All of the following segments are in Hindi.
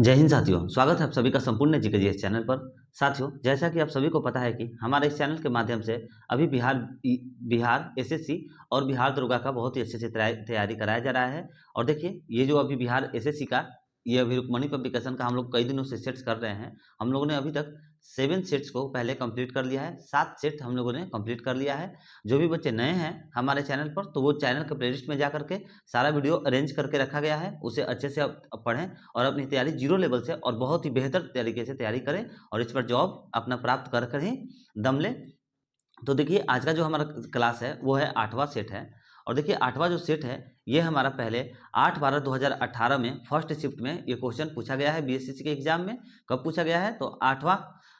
जय हिंद साथियों, स्वागत है आप सभी का संपूर्ण जीके चैनल पर। साथियों, जैसा कि आप सभी को पता है कि हमारे इस चैनल के माध्यम से अभी बिहार एसएससी और बिहार दरोगा का बहुत ही अच्छे से तैयारी कराया जा रहा है। और देखिए, ये जो अभी बिहार एसएससी का ये अभी रुक्मणी पब्लिकेशन का हम लोग कई दिनों से सेट्स कर रहे हैं। हम लोगों ने अभी तक 7 सेट्स को पहले कंप्लीट कर लिया है, 7 सेट हम लोगों ने कंप्लीट कर लिया है। जो भी बच्चे नए हैं हमारे चैनल पर, तो वो चैनल के प्लेलिस्ट में जा करके सारा वीडियो अरेंज करके रखा गया है, उसे अच्छे से आप पढ़ें और अपनी तैयारी जीरो लेवल से और बहुत ही बेहतर तरीके से तैयारी करें और इस पर जॉब अपना प्राप्त कर ही दम लें। तो देखिए, आज का जो हमारा क्लास है वो है 8वां सेट है। और देखिए, 8वां जो सेट है ये हमारा पहले 8/12/2018 में फर्स्ट शिफ्ट में ये क्वेश्चन पूछा गया है बीएसएससी के एग्जाम में। कब पूछा गया है? तो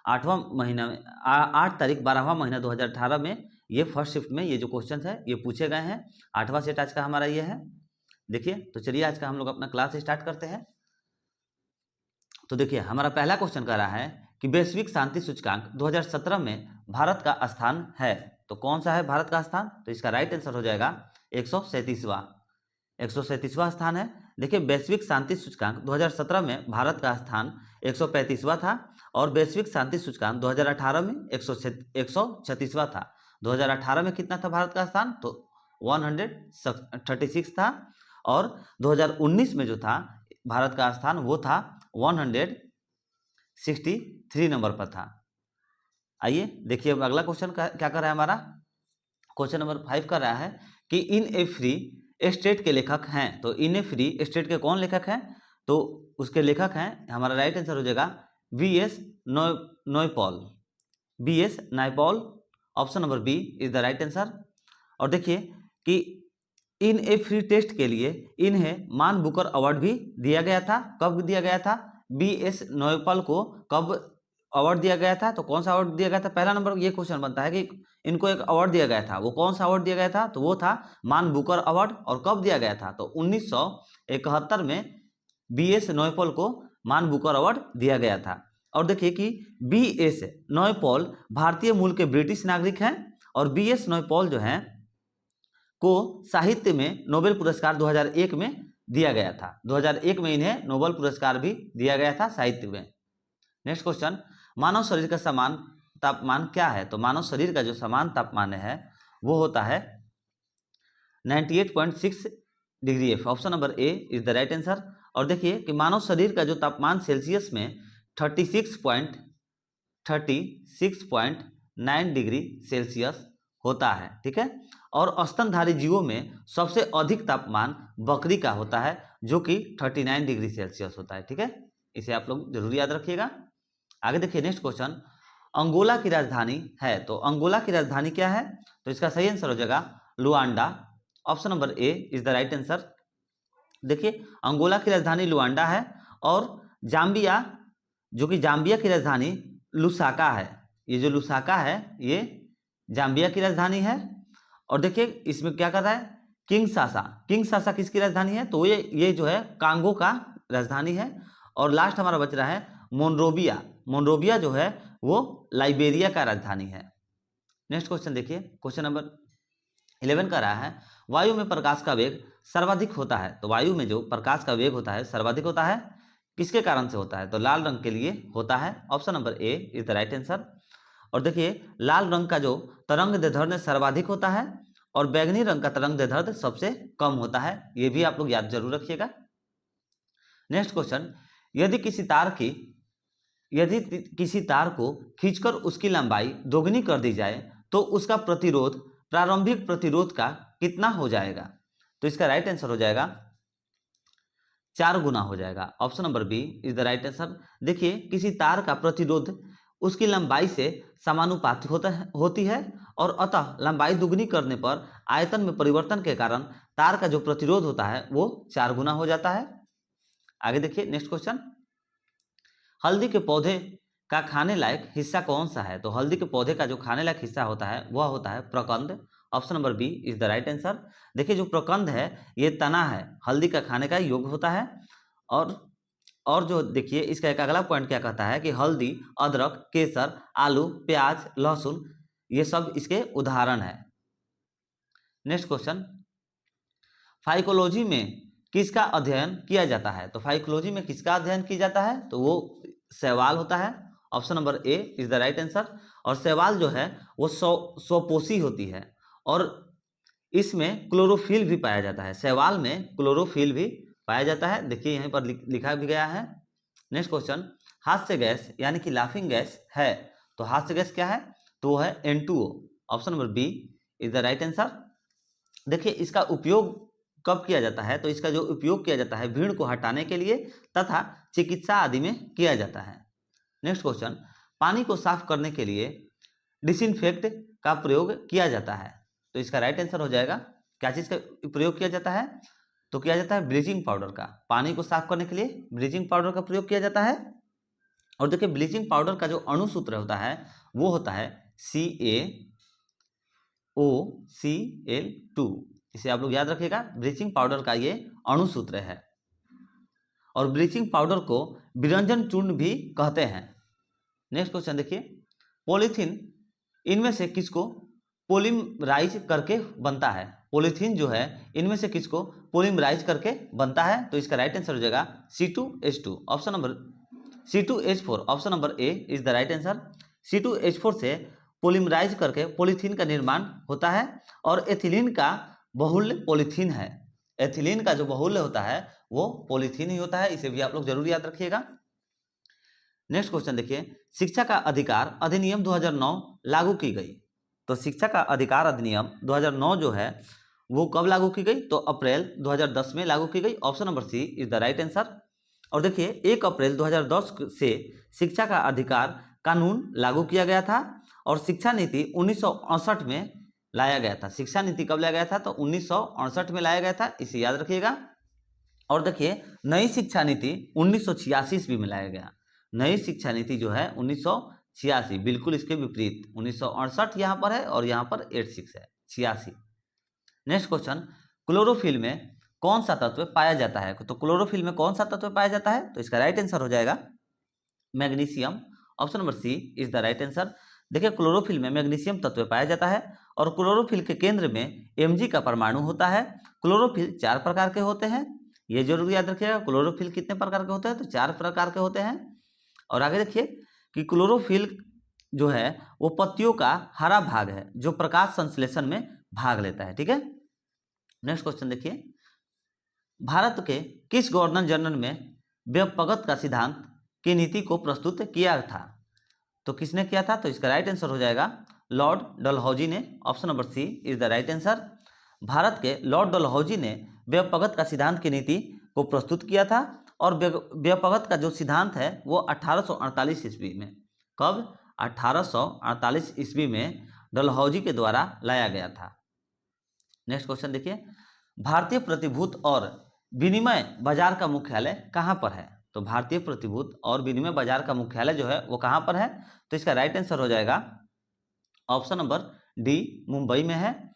आठवां महीना में 8 तारीख 12वां महीना 2018 में ये फर्स्ट शिफ्ट में ये जो क्वेश्चन है ये पूछे गए हैं। 8वां सेट आज का हमारा ये है। देखिए, तो चलिए आज का हम लोग अपना क्लास स्टार्ट करते हैं। तो देखिए, हमारा पहला क्वेश्चन कह रहा है कि वैश्विक शांति सूचकांक 2017 में भारत का स्थान है। तो कौन सा है भारत का स्थान? तो इसका राइट आंसर हो जाएगा 137वां स्थान है। देखिए, वैश्विक शांति सूचकांक 2017 में भारत का स्थान 135वां था और वैश्विक शांति सूचकांक 2018 में 136वां था। 2018 में कितना था भारत का स्थान? तो 136 था और 2019 में जो था भारत का स्थान वो था 163 नंबर पर था। आइए देखिए, अब अगला क्वेश्चन क्या कर रहा है हमारा। क्वेश्चन नंबर 5 कर रहा है कि इन ए फ्री स्टेट के लेखक हैं। तो इन ए फ्री स्टेट के कौन लेखक हैं? तो उसके लेखक हैं, हमारा राइट आंसर हो जाएगा V S. Naipaul. V S. Naipaul, option number B is the right answer. और देखिए कि इन ए फ्री टेस्ट के लिए इन्हें मान बुकर अवार्ड भी दिया गया था। कब दिया गया था? वी.एस. नायपॉल को कब अवार्ड दिया गया था? तो कौन सा अवार्ड दिया गया था? पहला नंबर ये क्वेश्चन बनता है कि इनको एक अवार्ड दिया गया था, वो कौन सा अवार्ड दिया गया था? तो वो था मान बुकर अवार्ड। और कब दिया गया था? तो 1971 में वी.एस. नायपॉल को मान बुकर अवार्ड दिया गया था। और देखिए कि वी.एस. नायपॉल भारतीय मूल के ब्रिटिश नागरिक हैं और वी.एस. नायपॉल जो है को साहित्य में नोबेल पुरस्कार 2001 में दिया गया था। 2001 में इन्हें नोबेल पुरस्कार भी दिया गया था साहित्य में। नेक्स्ट क्वेश्चन, मानव शरीर का समान तापमान क्या है? तो मानव शरीर का जो समान तापमान है वो होता है 98.6 degree F। Option number A is the right answer. और देखिए कि मानव शरीर का जो तापमान सेल्सियस में 36.9 डिग्री सेल्सियस होता है, ठीक है। और स्तनधारी जीवों में सबसे अधिक तापमान बकरी का होता है जो कि 39 डिग्री सेल्सियस होता है, ठीक है। इसे आप लोग जरूर याद रखिएगा। आगे देखिए, नेक्स्ट क्वेश्चन, अंगोला की राजधानी है। तो अंगोला की राजधानी क्या है? तो इसका सही आंसर हो जाएगा Luanda. Option number A is the right answer. देखिए, अंगोला की राजधानी लुआंडा है और जाम्बिया, जो कि जाम्बिया की राजधानी लुसाका है। ये जो लुसाका है ये जाम्बिया की राजधानी है। और देखिए इसमें क्या कर रहा है, किंगसासा किसकी राजधानी है? तो ये जो है कांगो का राजधानी है। और लास्ट हमारा बच रहा है मोनरोविया जो है वो लाइबेरिया का राजधानी है। नेक्स्ट क्वेश्चन देखिए, क्वेश्चन नंबर 11 का रहा है, वायु में प्रकाश का वेग सर्वाधिक होता है। तो वायु में जो प्रकाश का वेग होता है सर्वाधिक होता है, किसके कारण से होता है? तो लाल रंग के लिए होता है। Option number A is the right answer. और देखिए, लाल रंग का जो तरंग दैर्ध्य सर्वाधिक होता है और बैगनी रंग का तरंग दैर्ध्य सबसे कम होता है। ये भी आप लोग याद जरूर रखिएगा। नेक्स्ट क्वेश्चन, यदि किसी तार को खींचकर उसकी लंबाई दोगुनी कर दी जाए तो उसका प्रतिरोध प्रारंभिक प्रतिरोध का कितना हो जाएगा? तो इसका राइट आंसर हो जाएगा 4 गुना हो जाएगा। Option number B is the right answer. देखिए, किसी तार का प्रतिरोध उसकी लंबाई से समानुपाती होती है और अतः लंबाई दुगनी करने पर आयतन में परिवर्तन के कारण तार का जो प्रतिरोध होता है वो 4 गुना हो जाता है। आगे देखिए, नेक्स्ट क्वेश्चन, हल्दी के पौधे का खाने लायक हिस्सा कौन सा है? तो हल्दी के पौधे का जो खाने लायक हिस्सा होता है वह होता है प्रकंद। Option number B is the right answer. देखिए, जो प्रकंद है ये तना है, हल्दी का खाने का योग्य होता है। और जो देखिए इसका एक अगला पॉइंट क्या कहता है कि हल्दी, अदरक, केसर, आलू, प्याज, लहसुन ये सब इसके उदाहरण है। नेक्स्ट क्वेश्चन, फाइकोलॉजी में किसका अध्ययन किया जाता है? तो फाइकोलॉजी में किसका अध्ययन किया जाता है? तो वो शैवाल होता है। Option number A is the right answer. और शैवाल जो है वो स्वपोषी होती है और इसमें क्लोरोफिल भी पाया जाता है। शैवाल में क्लोरोफिल भी पाया जाता है। देखिए यहीं पर लिखा भी गया है। नेक्स्ट क्वेश्चन, हास्य गैस यानी कि लाफिंग गैस है, तो हास्य गैस क्या है? तो वो है N2O। Option number B is the right answer. देखिए इसका उपयोग कब किया जाता है? तो इसका जो उपयोग किया जाता है भीड़ को हटाने के लिए तथा चिकित्सा आदि में किया जाता है। नेक्स्ट क्वेश्चन, पानी को साफ करने के लिए डिसइंफेक्ट का प्रयोग किया जाता है, तो इसका राइट आंसर हो जाएगा क्या चीज़ का प्रयोग किया जाता है? तो किया जाता है ब्लीचिंग पाउडर का। पानी को साफ करने के लिए ब्लीचिंग पाउडर का प्रयोग किया जाता है। और देखिए ब्लीचिंग पाउडर का जो अणुसूत्र होता है वो होता है CaOCl2। इसे आप लोग याद रखिएगा, ब्लीचिंग पाउडर का ये अणुसूत्र है। और ब्लीचिंग पाउडर को विरंजन चूर्ण भी कहते हैं। नेक्स्ट क्वेश्चन देखिए, पॉलीथीन इनमें से किसको पोलिमराइज करके बनता है? पॉलीथीन जो है इनमें से किसको पोलिमराइज करके बनता है? तो इसका राइट आंसर हो जाएगा C2H2। Option number C2H4। Option number A is the right answer. C2H4 से पोलिमराइज करके पॉलीथीन का निर्माण होता है और एथिलीन का बहुल्य पॉलीथीन है। एथिलीन का जो बहुल्य होता है वो पॉलीथीन ही होता है। इसे भी आप लोग जरूर याद रखिएगा। नेक्स्ट क्वेश्चन देखिए, शिक्षा का अधिकार अधिनियम 2009 लागू की गई। तो शिक्षा का अधिकार अधिनियम 2009 जो है वो कब लागू की गई? तो अप्रैल 2010 में लागू की गई। Option number C is the right answer. और देखिए 1 अप्रैल 2010 से शिक्षा का अधिकार कानून लागू किया गया था और शिक्षा नीति 1968 में लाया गया था। शिक्षा नीति कब लाया गया था? तो 1968 में लाया गया था, इसे याद रखिएगा। और देखिए नई शिक्षा नीति 1986 ईस्वी में लाया गया। नई शिक्षा नीति जो है 1986, बिल्कुल इसके विपरीत 1968 यहाँ पर है और यहाँ पर 86 है, 86। नेक्स्ट क्वेश्चन, क्लोरोफिल में कौन सा तत्व पाया जाता है? तो क्लोरोफिल में कौन सा तत्व पाया जाता है? तो इसका राइट आंसर हो जाएगा magnesium. Option number C is the right answer. देखिए क्लोरोफिल में मैग्नीशियम तत्व पाया जाता है और क्लोरोफिल के केंद्र में Mg का परमाणु होता है। क्लोरोफिल 4 प्रकार के होते हैं, ये जरूर याद रखिएगा। क्लोरोफिल कितने प्रकार के होते हैं? तो 4 प्रकार के होते हैं। और आगे देखिए कि क्लोरोफिल जो है वो पत्तियों का हरा भाग है जो प्रकाश संश्लेषण में भाग लेता है। ठीक है, नेक्स्ट क्वेश्चन देखिए, भारत के किस गवर्नर जनरल में व्यापकता का सिद्धांत की नीति को प्रस्तुत किया था? तो किसने किया था? तो इसका राइट आंसर हो जाएगा लॉर्ड डलहौजी ने। Option number C is the right answer. Bharat के लॉर्ड डलहौजी ने व्यापकता का सिद्धांत की नीति को प्रस्तुत किया था और व्यापकता का जो सिद्धांत है वो 1848 ईस्वी में, कब? 1848 ईस्वी में डलहौजी के द्वारा लाया गया था। नेक्स्ट क्वेश्चन देखिए, भारतीय प्रतिभूत और विनिमय बाजार का मुख्यालय कहाँ पर है? तो भारतीय प्रतिभूत और विनिमय बाजार का मुख्यालय जो है वो कहाँ पर है? तो इसका राइट आंसर हो जाएगा ऑप्शन नंबर डी, मुंबई में है।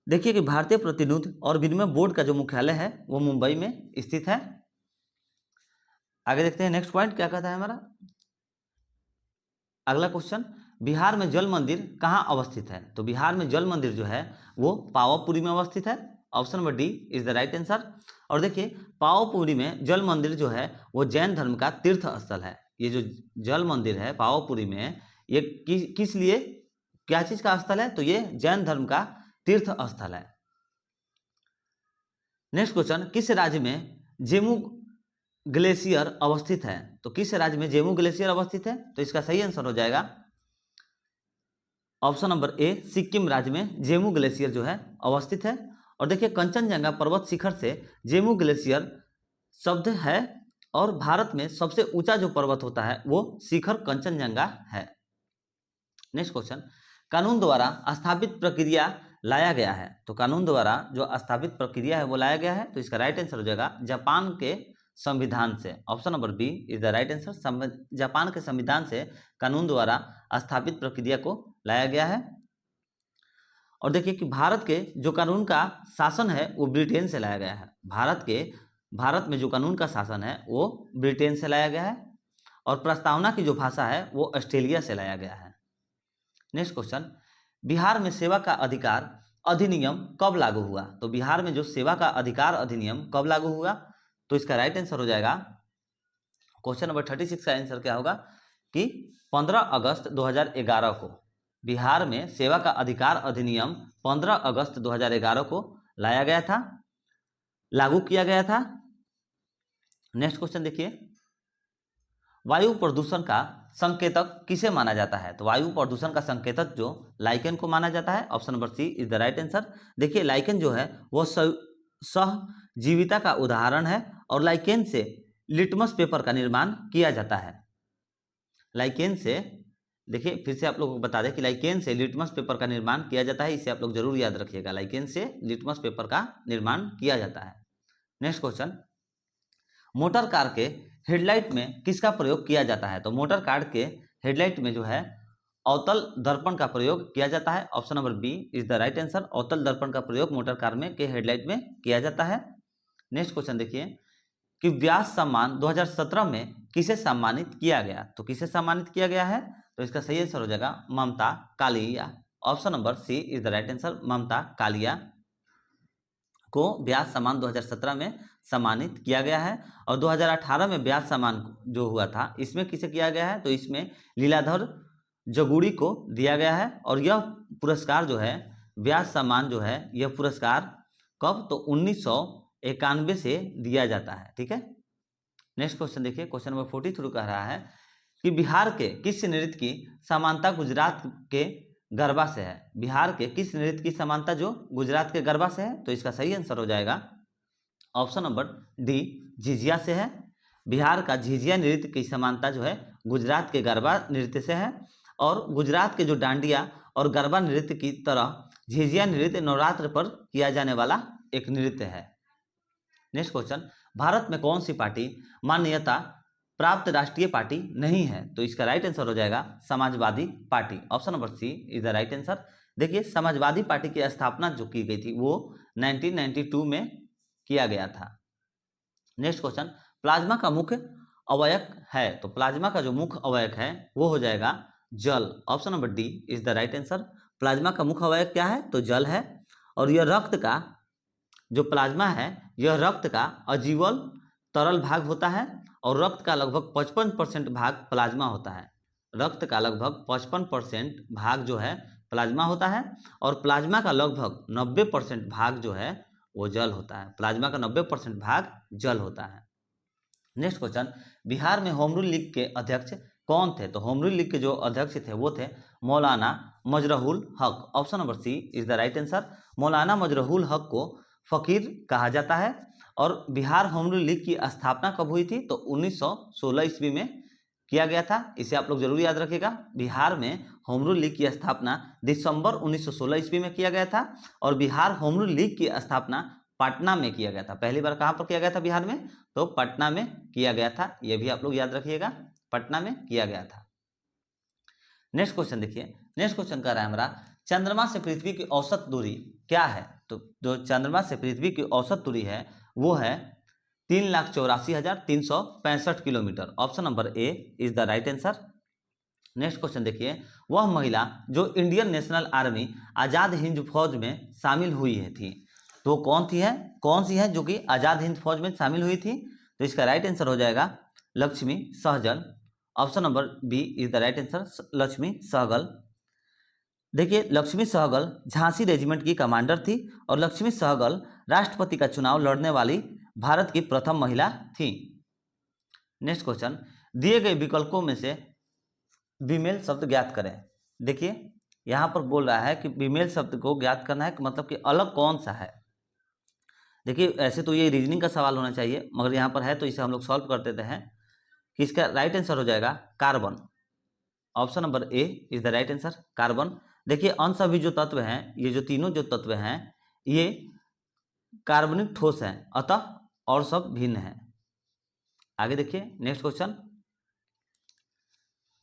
देखिए कि भारतीय प्रतिनिधि और विनिमय बोर्ड का जो मुख्यालय है वो मुंबई में स्थित है। आगे देखते हैं नेक्स्ट पॉइंट क्या कहता है हमारा। अगला क्वेश्चन, बिहार में जल मंदिर कहाँ अवस्थित है? तो बिहार में जल मंदिर जो है वो पावापुरी में अवस्थित है। Option number D is the right answer. और देखिए पावापुरी में जल मंदिर जो है वो जैन धर्म का तीर्थ स्थल है। ये जो जल मंदिर है पावापुरी में ये किस लिए, क्या चीज का स्थल है? तो ये जैन धर्म का तीर्थ स्थल है। नेक्स्ट क्वेश्चन, किस राज्य में जेमू ग्लेशियर अवस्थित है? तो किस राज्य में जेमू ग्लेशियर अवस्थित है? तो इसका सही आंसर हो जाएगा ऑप्शन नंबर ए, सिक्किम राज्य में जेमू ग्लेशियर जो है अवस्थित है। और देखिए कंचनजंगा पर्वत शिखर से जेमू ग्लेशियर शब्द है और भारत में सबसे ऊंचा जो पर्वत होता है वो शिखर कंचनजंगा है। नेक्स्ट क्वेश्चन, कानून द्वारा स्थापित प्रक्रिया लाया गया है। तो कानून द्वारा जो स्थापित प्रक्रिया है वो लाया गया है। तो इसका राइट आंसर हो जाएगा जापान के संविधान से। Option number B is the right answer. Japan के संविधान से कानून द्वारा स्थापित प्रक्रिया को लाया गया है। और देखिए कि भारत के जो कानून का शासन है वो ब्रिटेन से लाया गया है। भारत में जो कानून का शासन है वो ब्रिटेन से लाया गया है और प्रस्तावना की जो भाषा है वो ऑस्ट्रेलिया से लाया गया है। नेक्स्ट क्वेश्चन, बिहार में सेवा का अधिकार अधिनियम कब लागू हुआ? तो बिहार में जो सेवा का अधिकार अधिनियम कब लागू हुआ? तो इसका राइट आंसर हो जाएगा क्वेश्चन नंबर 36 का आंसर क्या होगा कि 15 अगस्त 2011 को बिहार में सेवा का अधिकार अधिनियम 15 अगस्त 2011 को लाया गया था, लागू किया गया था। नेक्स्ट क्वेश्चन देखिए, वायु प्रदूषण का संकेतक किसे माना जाता है? तो वायु प्रदूषण का संकेतक जो लाइकेन को माना जाता है। Option number C is the right answer. देखिए लाइकेन जो है वो सहजीविता का उदाहरण है और लाइकेन से लिटमस पेपर का निर्माण किया जाता है। लाइकेन से, देखिए फिर से आप लोगों को बता दें कि लाइकेन से लिटमस पेपर का निर्माण किया जाता है, इसे आप लोग जरूर याद रखिएगा, लाइकेन से लिटमस पेपर का निर्माण किया जाता है। नेक्स्ट क्वेश्चन, मोटर कार के हेडलाइट में किसका प्रयोग किया जाता है? तो मोटर कार के हेडलाइट में जो है अवतल दर्पण का प्रयोग किया जाता है। Option number B is the right answer. अवतल दर्पण का प्रयोग मोटर कार में के हेडलाइट में किया जाता है। नेक्स्ट क्वेश्चन देखिए कि व्यास सम्मान 2017 में किसे सम्मानित किया गया? तो किसे सम्मानित किया गया है? तो इसका सही आंसर हो जाएगा Mamta Kalia. Option number C is the right answer. Mamta Kalia को व्यास सम्मान 2017 में सम्मानित किया गया है। और 2018 में व्यास सम्मान जो हुआ था इसमें किसे किया गया है? तो इसमें लीलाधर जगुड़ी को दिया गया है। और यह पुरस्कार जो है व्यास सम्मान जो है यह पुरस्कार कब? तो 1991 से दिया जाता है। ठीक है, नेक्स्ट क्वेश्चन देखिए, क्वेश्चन नंबर 43 कह रहा है कि बिहार के किस नृत्य की समानता गुजरात के गरबा से है? बिहार के किस नृत्य की समानता जो गुजरात के गरबा से है? तो इसका सही आंसर हो जाएगा ऑप्शन नंबर डी झिझिया से है। बिहार का झिझिया नृत्य की समानता जो है गुजरात के गरबा नृत्य से है। और गुजरात के जो डांडिया और गरबा नृत्य की तरह झिझिया नृत्य नवरात्र पर किया जाने वाला एक नृत्य है। नेक्स्ट क्वेश्चन, भारत में कौन सी पार्टी मान्यता प्राप्त राष्ट्रीय पार्टी नहीं है? तो इसका राइट आंसर हो जाएगा Samajwadi party. Option number C is the right answer. देखिए समाजवादी पार्टी की स्थापना जो की गई थी वो 1992 में किया गया था। नेक्स्ट क्वेश्चन, प्लाज्मा का मुख्य अवयव है? तो प्लाज्मा का जो मुख्य अवयव है वो हो जाएगा जल। Option number D is the right answer. Plasma का मुख्य अवयव क्या है? तो जल है। और यह रक्त का जो प्लाज्मा है यह रक्त का अजीवल तरल भाग होता है और रक्त का लगभग 55% भाग प्लाज्मा होता है। रक्त का लगभग 55% भाग जो है प्लाज्मा होता है और प्लाज्मा का लगभग 90% भाग जो है वो जल होता है। प्लाज्मा का 90% भाग जल होता है। नेक्स्ट क्वेश्चन, बिहार में होम रूल लीग के अध्यक्ष कौन थे? तो होम रूल लीग के जो अध्यक्ष थे वो थे Maulana Mazharul Haque. Option number C is the right answer. Maulana Mazharul हक को फकीर कहा जाता है। और बिहार होम रूल लीग की स्थापना कब हुई थी? तो 1916 ईस्वी में किया गया था। इसे आप लोग जरूर याद रखिएगा। बिहार में होम रूल लीग की स्थापना दिसंबर 1916 ईस्वी में किया गया था। और बिहार होम रूल लीग की स्थापना पटना में किया गया था। पहली बार कहाँ पर किया गया था बिहार में? तो पटना में किया गया था। यह भी आप लोग याद रखिएगा, पटना में किया गया था। नेक्स्ट क्वेश्चन देखिए, नेक्स्ट क्वेश्चन कह रहा है हमारा चंद्रमा से पृथ्वी की औसत दूरी क्या है? तो जो चंद्रमा से पृथ्वी की औसत दूरी है वो है 3,84,365 kilometre. Option number A is the right answer. Next question देखिए, वह महिला जो Indian national army Azad Hind फौज में शामिल हुई है थी तो कौन सी है जो कि आजाद हिंद फौज में शामिल हुई थी? तो इसका राइट आंसर हो जाएगा Lakshmi Sahgal. Option number B is the right answer, Lakshmi Sahgal. देखिए लक्ष्मी सहगल झांसी रेजिमेंट की कमांडर थी और लक्ष्मी सहगल राष्ट्रपति का चुनाव लड़ने वाली भारत की प्रथम महिला थी। नेक्स्ट क्वेश्चन, दिए गए विकल्पों में से फीमेल शब्द ज्ञात करें। देखिए यहाँ पर बोल रहा है कि फीमेल शब्द को ज्ञात करना है, मतलब कि अलग कौन सा है। देखिए ऐसे तो ये रीजनिंग का सवाल होना चाहिए मगर यहाँ पर है तो इसे हम लोग सॉल्व कर देते हैं कि इसका राइट आंसर हो जाएगा carbon. Option number A is the right answer, carbon. देखिए अंश अभी जो तत्व हैं, ये जो तीनों जो तत्व हैं ये कार्बनिक ठोस हैं, अतः और सब भिन्न हैं। आगे देखिए नेक्स्ट क्वेश्चन,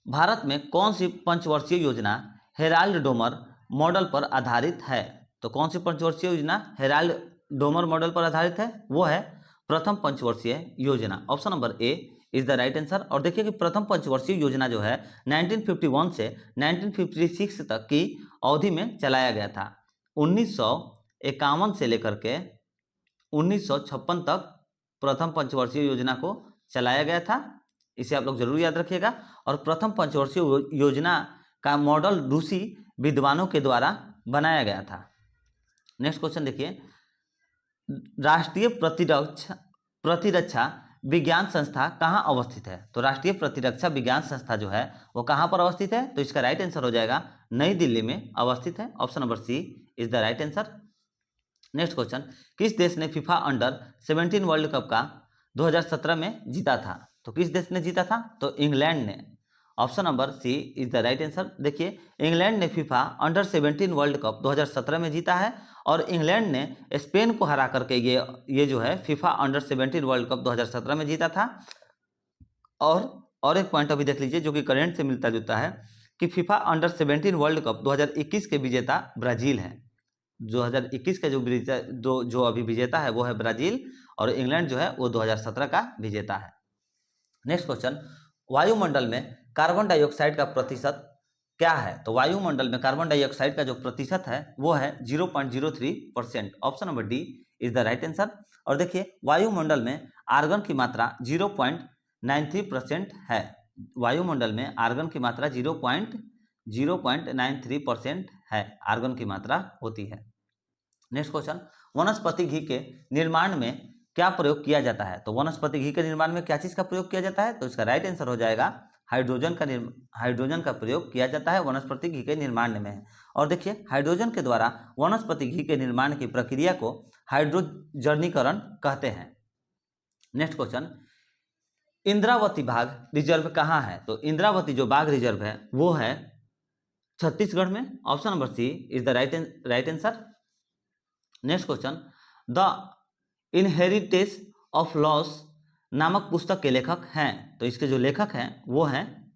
भारत में कौन सी पंचवर्षीय योजना हेराल्ड डोमर मॉडल पर आधारित है? तो कौन सी पंचवर्षीय योजना हेराल्ड डोमर मॉडल पर आधारित है? वो है प्रथम पंचवर्षीय योजना। Option number A is the right answer. और देखिए कि प्रथम पंचवर्षीय योजना जो है 1951 से 1956 तक की अवधि में चलाया गया था। 1951 से लेकर के 1956 तक प्रथम पंचवर्षीय योजना को चलाया गया था। इसे आप लोग जरूर याद रखिएगा। और प्रथम पंचवर्षीय योजना का मॉडल रूसी विद्वानों के द्वारा बनाया गया था। नेक्स्ट क्वेश्चन देखिए, राष्ट्रीय प्रतिरक्षा विज्ञान संस्था कहाँ अवस्थित है? तो राष्ट्रीय प्रतिरक्षा विज्ञान संस्था जो है वो कहाँ पर अवस्थित है? तो इसका राइट आंसर हो जाएगा नई दिल्ली में अवस्थित है। Option number C is the right answer. Next question, किस देश ने फीफा अंडर 17 वर्ल्ड कप का 2017 में जीता था? तो किस देश ने जीता था? तो इंग्लैंड ने। Option number C is the right answer. देखिए, इंग्लैंड ने फीफा अंडर 17 वर्ल्ड कप 2017 में जीता है और इंग्लैंड ने स्पेन को हरा करके ये जो है फीफा अंडर 17 वर्ल्ड कप 2017 में जीता था। और एक पॉइंट अभी देख लीजिए जो कि करेंट से मिलता जुलता है कि फीफा अंडर 17 वर्ल्ड कप 2021 के विजेता ब्राजील है। 2021 का जो अभी विजेता है वो है ब्राजील और इंग्लैंड जो है वो 2017 का विजेता है। नेक्स्ट क्वेश्चन, वायुमंडल में कार्बन डाइऑक्साइड का प्रतिशत क्या है? तो वायुमंडल में कार्बन डाइऑक्साइड का जो प्रतिशत है वो है 0.03%। Option number D is the right answer. और देखिए, वायुमंडल में आर्गन की मात्रा 0.93% है। वायुमंडल में आर्गन की मात्रा 0.93% है, आर्गन की मात्रा होती है। नेक्स्ट क्वेश्चन, वनस्पति घी के निर्माण में क्या प्रयोग किया जाता है? तो वनस्पति घी के निर्माण में क्या चीज का प्रयोग किया जाता है? तो इसका राइट आंसर हो जाएगा हाइड्रोजन का प्रयोग किया जाता है वनस्पति घी के निर्माण में। और देखिए, हाइड्रोजन के द्वारा वनस्पति घी के निर्माण की प्रक्रिया को हाइड्रोजनीकरण कहते हैं। नेक्स्ट क्वेश्चन, इंद्रावती बाघ रिजर्व कहाँ है? तो इंद्रावती जो बाघ रिजर्व है वो है छत्तीसगढ़ में। Option number C is the right answer. Next question, the inheritance of loss नामक पुस्तक के लेखक हैं? तो इसके जो लेखक हैं वो हैं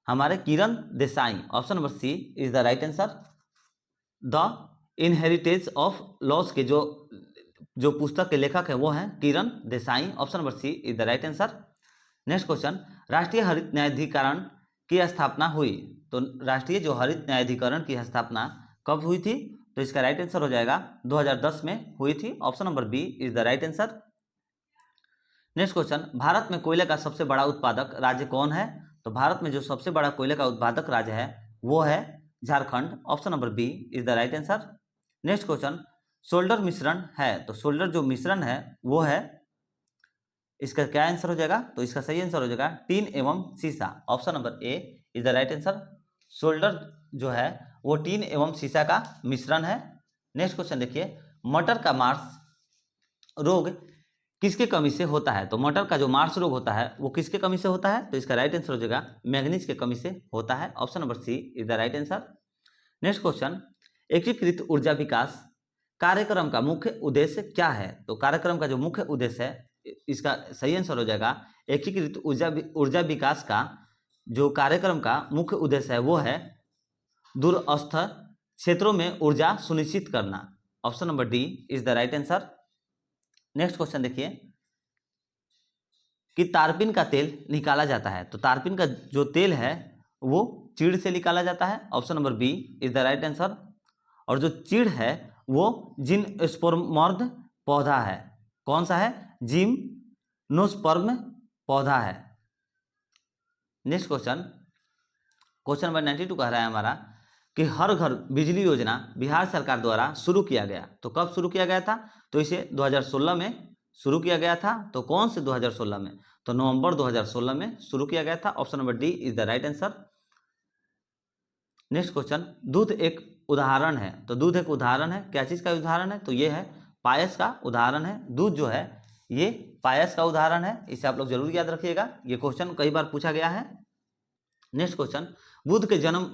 हमारे Kiran Desai. Option number C is the right answer. The inheritance of loss के जो पुस्तक के लेखक हैं वो हैं Kiran Desai. Option number C is the right answer. Next question, राष्ट्रीय हरित न्यायाधिकरण की स्थापना हुई? तो राष्ट्रीय जो हरित न्यायाधिकरण की स्थापना कब हुई थी? तो इसका राइट आंसर हो जाएगा 2010 में हुई थी। Option number B is the right answer. Next question, Bharat में कोयले का सबसे बड़ा उत्पादक राज्य कौन है? तो भारत में जो सबसे बड़ा कोयले का उत्पादक राज्य है वो है Jharkhand. Option number B is the right answer. Next question, solder मिश्रण है? तो सोल्डर जो मिश्रण है वो है, इसका क्या आंसर हो जाएगा? तो इसका सही आंसर हो जाएगा टीन एवं सीसा। Option number A is the right answer. Solder जो है वो टीन एवं सीसा का मिश्रण है। नेक्स्ट क्वेश्चन देखिए, मटर का मार्स रोग किसके कमी से होता है? तो मटर का जो मार्स रोग होता है वो किसके कमी से होता है? तो इसका राइट आंसर हो जाएगा मैग्नीज के कमी से होता है। Option number C is the right answer. Next question, एकीकृत ऊर्जा विकास कार्यक्रम का मुख्य उद्देश्य क्या है? तो कार्यक्रम का जो मुख्य उद्देश्य है इसका सही आंसर हो जाएगा एकीकृत ऊर्जा विकास का जो कार्यक्रम का मुख्य उद्देश्य है वो है दूरस्थ क्षेत्रों में ऊर्जा सुनिश्चित करना। Option number D is the right answer. Next question देखिए कि तारपीन का तेल निकाला जाता है। तो तारपीन का जो तेल है वो चीड़ से निकाला जाता है। Option number B is the right answer. और जो चीड़ है वो जिम्नोस्पर्म पौधा है। कौन सा है? जिम्नोस्पर्म पौधा है। नेक्स्ट क्वेश्चन, क्वेश्चन नंबर 92 कह रहा है हमारा कि हर घर बिजली योजना बिहार सरकार द्वारा शुरू किया गया। तो कब शुरू किया गया था? तो इसे 2016 में शुरू किया गया था। तो कौन से 2016 में? तो नवंबर 2016 में शुरू किया गया था। Option number D is the right answer. Next question, दूध एक उदाहरण है। तो दूध एक उदाहरण है, क्या चीज का उदाहरण है? तो ये है पायस का उदाहरण है। दूध जो है ये पायस का उदाहरण है। इसे आप लोग जरूर याद रखिएगा, ये क्वेश्चन कई बार पूछा गया है। नेक्स्ट क्वेश्चन, बुद्ध के जन्म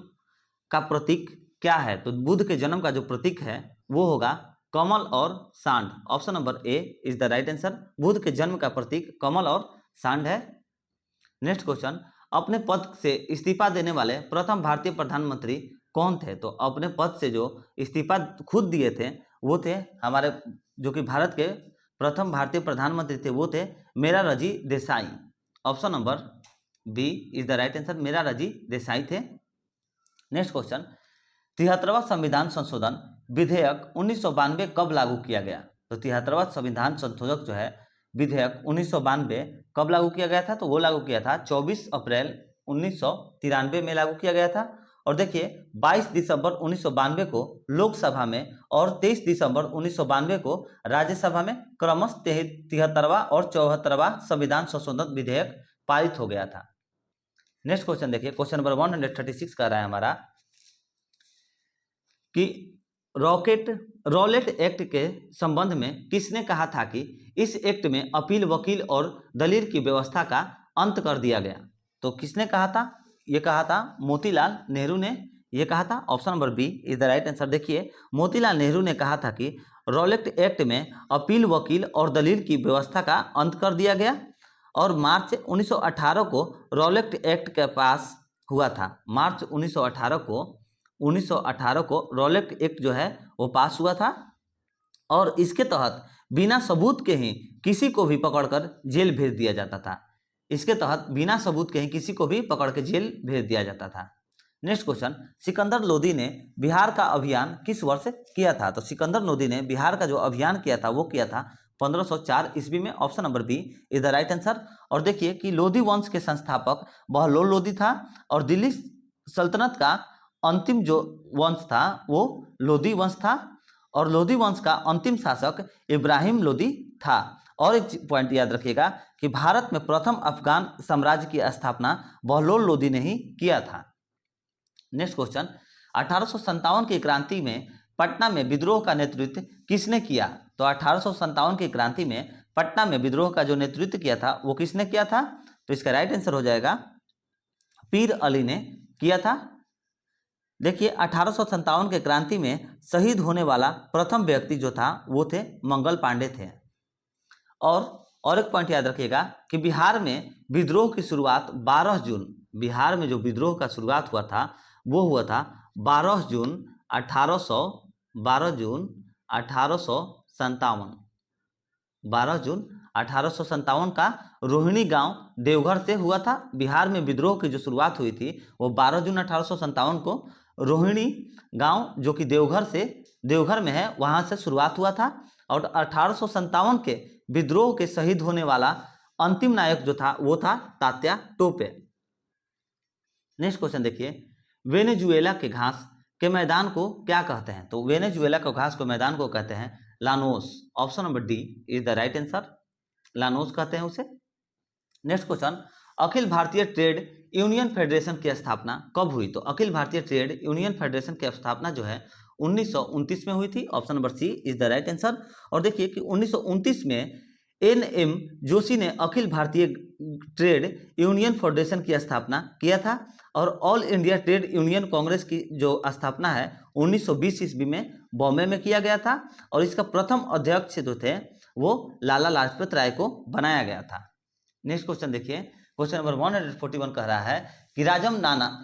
का प्रतीक क्या है? तो बुद्ध के जन्म का जो प्रतीक है वो होगा कमल और सांड। Option number A is the right answer. Buddha के जन्म का प्रतीक कमल और सांड है। नेक्स्ट क्वेश्चन, अपने पद से इस्तीफा देने वाले प्रथम भारतीय प्रधानमंत्री कौन थे? तो अपने पद से जो इस्तीफा खुद दिए थे वो थे हमारे जो कि भारत के प्रथम भारतीय प्रधानमंत्री थे वो थे Morarji Desai. Option number B is the right answer, Morarji Desai थे। नेक्स्ट क्वेश्चन, 73वां संविधान संशोधन विधेयक 1992 कब लागू किया गया? तो 73वां संविधान संशोधक जो है विधेयक 1992 कब लागू किया गया था? तो वो लागू किया था 24 अप्रैल 1993 में लागू किया गया था। और देखिए 22 दिसंबर 1992 को लोकसभा में और 23 दिसंबर 1992 को राज्यसभा में क्रमशः 73वां और 74वां संविधान संशोधन विधेयक पारित हो गया था। नेक्स्ट क्वेश्चन देखिए, क्वेश्चन नंबर 136 कह रहा है हमारा कि रॉलेट एक्ट के संबंध में किसने कहा था कि इस एक्ट में अपील, वकील और दलील की व्यवस्था का अंत कर दिया गया? तो किसने कहा था? ये कहा था मोतीलाल नेहरू ने ये कहा था। Option number B is the right answer. देखिए मोतीलाल नेहरू ने कहा था कि रॉलेट एक्ट में अपील, वकील और दलील की व्यवस्था का अंत कर दिया गया। और मार्च 1918 को रॉलेट एक्ट के पास हुआ था। मार्च 1918 को रॉलेट एक्ट जो है वो पास हुआ था और इसके तहत बिना सबूत के ही किसी को भी पकड़कर जेल भेज दिया जाता था। इसके तहत बिना सबूत के ही किसी को भी पकड़ के जेल भेज दिया जाता था। नेक्स्ट क्वेश्चन, सिकंदर लोदी ने बिहार का अभियान किस वर्ष किया था? तो सिकंदर लोदी ने बिहार का जो अभियान किया था वो किया था 1504 ईस्वी में। Option number B is the right answer. और देखिए कि लोदी वंश के संस्थापक बहलोल लोदी था और दिल्ली सल्तनत का अंतिम जो वंश था वो लोदी वंश था और लोदी वंश का अंतिम शासक इब्राहिम लोदी था। और एक पॉइंट याद रखिएगा कि भारत में प्रथम अफगान साम्राज्य की स्थापना बहलोल लोदी ने ही किया था। नेक्स्ट क्वेश्चन, 1857 की क्रांति में पटना में विद्रोह का नेतृत्व किसने किया? तो 1857 की क्रांति में पटना में विद्रोह का जो नेतृत्व किया था वो किसने किया था? तो इसका राइट आंसर हो जाएगा पीर अली ने किया था। देखिए 1857 के क्रांति में शहीद होने वाला प्रथम व्यक्ति जो था वो थे मंगल पांडे थे। और एक पॉइंट याद रखिएगा कि बिहार में विद्रोह की शुरुआत 12 जून, बिहार में जो विद्रोह का शुरुआत हुआ था वो हुआ था 12 जून 1857 का रोहिणी गांव देवघर से हुआ था। बिहार में विद्रोह की जो शुरुआत हुई थी वो 12 जून 1857 को रोहिणी गांव जो कि देवघर में है वहां से शुरुआत हुआ था। और 1857 के विद्रोह के शहीद होने वाला अंतिम नायक जो था वो था तात्या टोपे। नेक्स्ट क्वेश्चन देखिए, वेनेजुएला के घास के मैदान को क्या कहते हैं? तो वेनेजुएला के घास के मैदान को कहते हैं Llanos. Option number D is the right answer, Llanos कहते हैं उसे। Next question, Akhil Bharatiya trade union federation की स्थापना कब हुई? तो Akhil Bharatiya trade union federation की स्थापना जो है 1929 में हुई थी। Option number C is the right answer. और देखिए कि 1929 में NM जोशी ने Akhil Bharatiya trade union federation की स्थापना किया था। और all India trade union Congress की जो स्थापना है 1920 ईस्वी में बॉम्बे में किया गया था और इसका प्रथम अध्यक्ष जो थे वो लाला लाजपत राय को बनाया गया था। नेक्स्ट क्वेश्चन देखिए, क्वेश्चन नंबर 141 कह रहा है कि राजम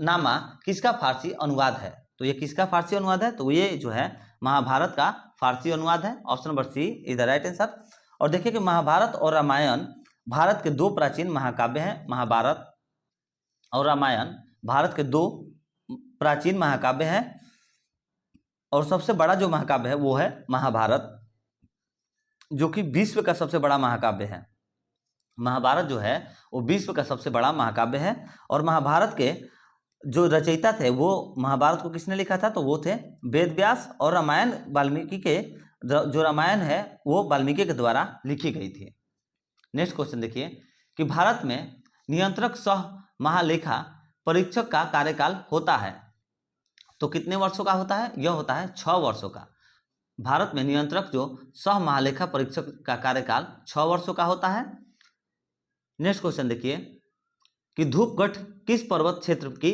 नामा किसका फारसी अनुवाद है? तो ये किसका फारसी अनुवाद है? तो ये जो है महाभारत का फारसी अनुवाद है। Option number C is the right answer. और देखिए कि महाभारत और रामायण भारत के दो प्राचीन महाकाव्य हैं। महाभारत और रामायण भारत के दो प्राचीन महाकाव्य हैं और सबसे बड़ा जो महाकाव्य है वो है महाभारत, जो कि विश्व का सबसे बड़ा महाकाव्य है। महाभारत जो है वो विश्व का सबसे बड़ा महाकाव्य है। और महाभारत के जो रचयिता थे वो महाभारत को किसने लिखा था? तो वो थे वेद व्यास। और रामायण वाल्मीकि के जो रामायण है वो वाल्मीकि के द्वारा लिखी गई थी। नेक्स्ट क्वेश्चन देखिए कि भारत में नियंत्रक सह महालेखा परीक्षक का कार्यकाल होता है तो कितने वर्षों का होता है? यह होता है 6 वर्षों का। भारत में नियंत्रक जो सह महालेखा परीक्षक का कार्यकाल 6 वर्षों का होता है। नेक्स्ट क्वेश्चन देखिए कि धूपगढ़ किस पर्वत क्षेत्र की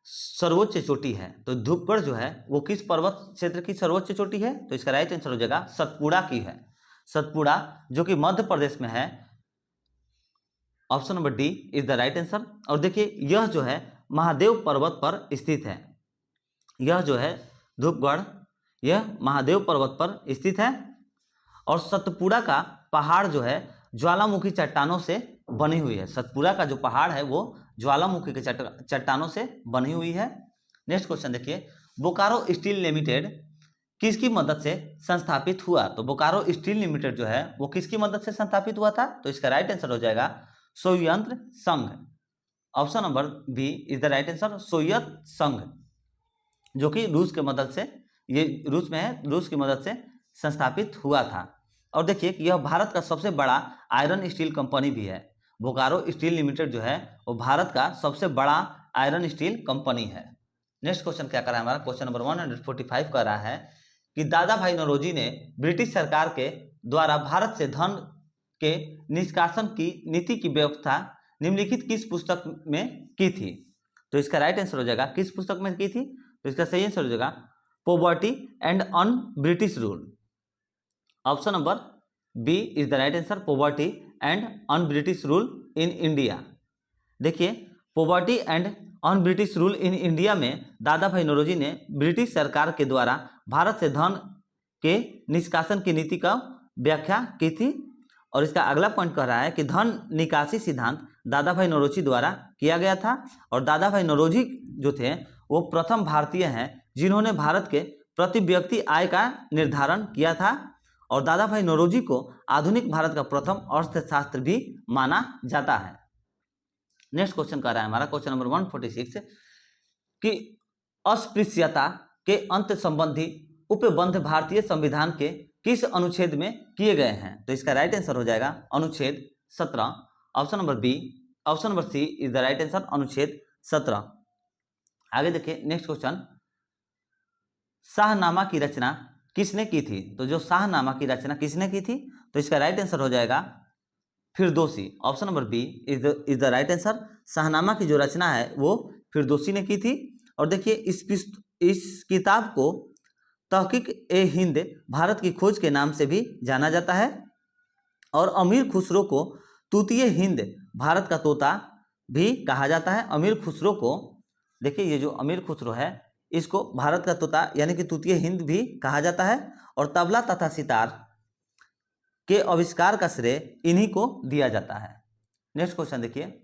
सर्वोच्च चोटी है? तो धूपगढ़ जो है वो किस पर्वत क्षेत्र की सर्वोच्च चोटी है? तो इसका राइट आंसर हो जाएगा सतपुड़ा की है। सतपुड़ा जो कि मध्य प्रदेश में है। Option number D is the right answer. और देखिए यह जो है महादेव पर्वत पर स्थित है। यह जो है धूपगढ़ यह महादेव पर्वत पर स्थित है। और सतपुड़ा का पहाड़ जो है ज्वालामुखी चट्टानों से बनी हुई है। सतपुड़ा का जो पहाड़ है वो ज्वालामुखी के चट्टानों से बनी हुई है। नेक्स्ट क्वेश्चन देखिए, बोकारो स्टील लिमिटेड किसकी मदद से संस्थापित हुआ? तो बोकारो स्टील लिमिटेड जो है वो किसकी मदद से संस्थापित हुआ था? तो इसका राइट आंसर हो जाएगा सोवियत संघ। Option number B is the right answer, Soviet संघ, जो कि रूस के मदद से, ये रूस में है, रूस की मदद से संस्थापित हुआ था। और देखिए कि यह भारत का सबसे बड़ा आयरन स्टील कंपनी भी है। बोकारो स्टील लिमिटेड जो है वो भारत का सबसे बड़ा आयरन स्टील कंपनी है। नेक्स्ट क्वेश्चन क्या कर रहा है हमारा? क्वेश्चन नंबर 145 कर रहा है कि दादा भाई नौरोजी ने ब्रिटिश सरकार के द्वारा भारत से धन के निष्कासन की नीति की व्यवस्था निम्नलिखित किस पुस्तक में की थी? तो इसका राइट आंसर हो जाएगा किस पुस्तक में की थी? तो इसका सही आंसर हो जाएगा poverty and un British rule. Option number B is the right answer, poverty and un British rule in India. देखिए poverty and un British rule in India में दादा भाई नौरोजी ने ब्रिटिश सरकार के द्वारा भारत से धन के निष्कासन की नीति का व्याख्या की थी। और इसका अगला पॉइंट कह रहा है कि धन निकासी सिद्धांत दादा भाई नौरोजी द्वारा किया गया था। और दादा भाई नौरोजी जो थे वो प्रथम भारतीय हैं जिन्होंने भारत के प्रति व्यक्ति आय का निर्धारण किया था। और दादा भाई नौरोजी को आधुनिक भारत का प्रथम अर्थशास्त्र भी माना जाता है। नेक्स्ट क्वेश्चन कर रहा है हमारा क्वेश्चन नंबर 146 कि अस्पृश्यता के अंत संबंधी उपबंध भारतीय संविधान के किस अनुच्छेद में किए गए हैं? तो इसका राइट आंसर हो जाएगा अनुच्छेद 17। Option number B, option number C is the right answer, अनुच्छेद 17। आगे देखिए नेक्स्ट क्वेश्चन, शाहनामा की रचना किसने की थी? तो जो शाहनामा की रचना किसने की थी? तो इसका राइट आंसर हो जाएगा Firdausi. Option number B is the right answer. Shahnama की जो रचना है वो फिरदौसी ने की थी। और देखिए इस किताब को तहकीक ए हिंद भारत की खोज के नाम से भी जाना जाता है। और अमीर खुसरो को तूतीय हिंद भारत का तोता भी कहा जाता है। अमीर खुसरो को, देखिए ये जो अमीर खुसरो है इसको भारत का तोता यानी कि तूतीय हिंद भी कहा जाता है। और तबला तथा सितार के आविष्कार का श्रेय इन्हीं को दिया जाता है। नेक्स्ट क्वेश्चन देखिए,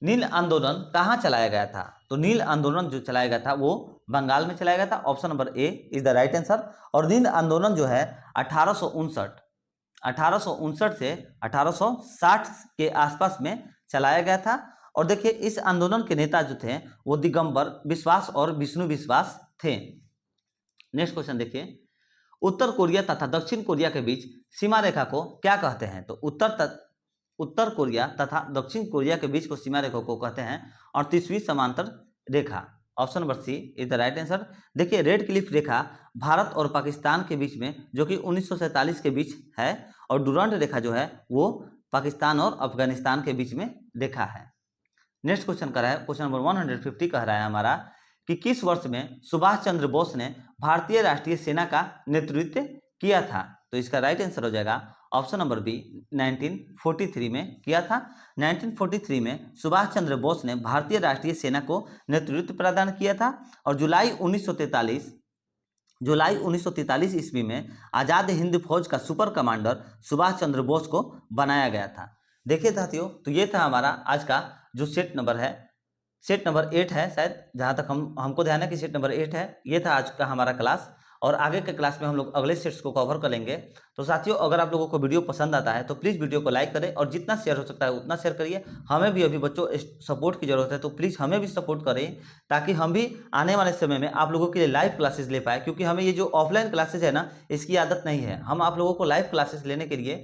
नील आंदोलन कहाँ चलाया गया था? तो नील आंदोलन जो चलाया गया था वो बंगाल में चलाया गया था। Option number A is the right answer. और नील आंदोलन जो है 1859 से 1860 के आसपास में चलाया गया था। और देखिए इस आंदोलन के नेता जो थे वो दिगंबर बिश्वास और विष्णु विश्वास थे। नेक्स्ट क्वेश्चन देखिए, उत्तर कोरिया तथा दक्षिण कोरिया के बीच सीमा रेखा को क्या कहते हैं? तो उत्तर कोरिया तथा दक्षिण कोरिया के बीच को सीमा रेखा को कहते हैं 38वीं समांतर रेखा। Option number C is the right answer. देखिए रेड क्लिफ रेखा भारत और पाकिस्तान के बीच में जो कि 1947 के बीच है। और डुरंड रेखा जो है वो पाकिस्तान और अफगानिस्तान के बीच में रेखा है। नेक्स्ट क्वेश्चन कर रहा है क्वेश्चन नंबर 150 कह रहा है हमारा कि किस वर्ष में सुभाष चंद्र बोस ने भारतीय राष्ट्रीय सेना का नेतृत्व किया था? तो इसका राइट आंसर हो जाएगा ऑप्शन नंबर बी 1943 में किया था। 1943 में सुभाष चंद्र बोस ने भारतीय राष्ट्रीय सेना को नेतृत्व प्रदान किया था। और जुलाई 1943 ईस्वी में आज़ाद हिंद फौज का सुपर कमांडर सुभाष चंद्र बोस को बनाया गया था। देखिए साथियों, तो ये था हमारा आज का जो सेट नंबर है, सेट नंबर 8 है शायद, जहाँ तक हमको ध्यान है कि सेट नंबर 8 है। ये था आज का हमारा क्लास। और आगे के क्लास में हम लोग अगले सेट्स को कवर कर लेंगे। तो साथियों, अगर आप लोगों को वीडियो पसंद आता है तो प्लीज़ वीडियो को लाइक करें और जितना शेयर हो सकता है उतना शेयर करिए। हमें भी अभी बच्चों सपोर्ट की ज़रूरत है, तो प्लीज़ हमें भी सपोर्ट करें ताकि हम भी आने वाले समय में आप लोगों के लिए लाइव क्लासेस ले पाए। क्योंकि हमें ये जो ऑफलाइन क्लासेस है ना, इसकी आदत नहीं है। हम आप लोगों को लाइव क्लासेस लेने के लिए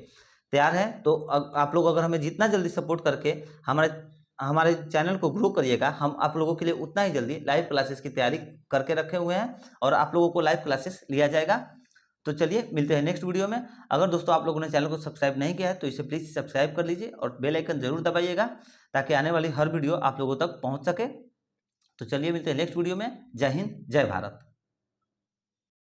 तैयार हैं। तो आप लोग अगर हमें जितना जल्दी सपोर्ट करके हमारे चैनल को ग्रो करिएगा, हम आप लोगों के लिए उतना ही जल्दी लाइव क्लासेस की तैयारी करके रखे हुए हैं और आप लोगों को लाइव क्लासेस लिया जाएगा। तो चलिए मिलते हैं नेक्स्ट वीडियो में। अगर दोस्तों आप लोगों ने चैनल को सब्सक्राइब नहीं किया है तो इसे प्लीज़ सब्सक्राइब कर लीजिए और बेल आइकन जरूर दबाइएगा ताकि आने वाली हर वीडियो आप लोगों तक पहुँच सके। तो चलिए मिलते हैं नेक्स्ट वीडियो में। जय हिंद, जय भारत।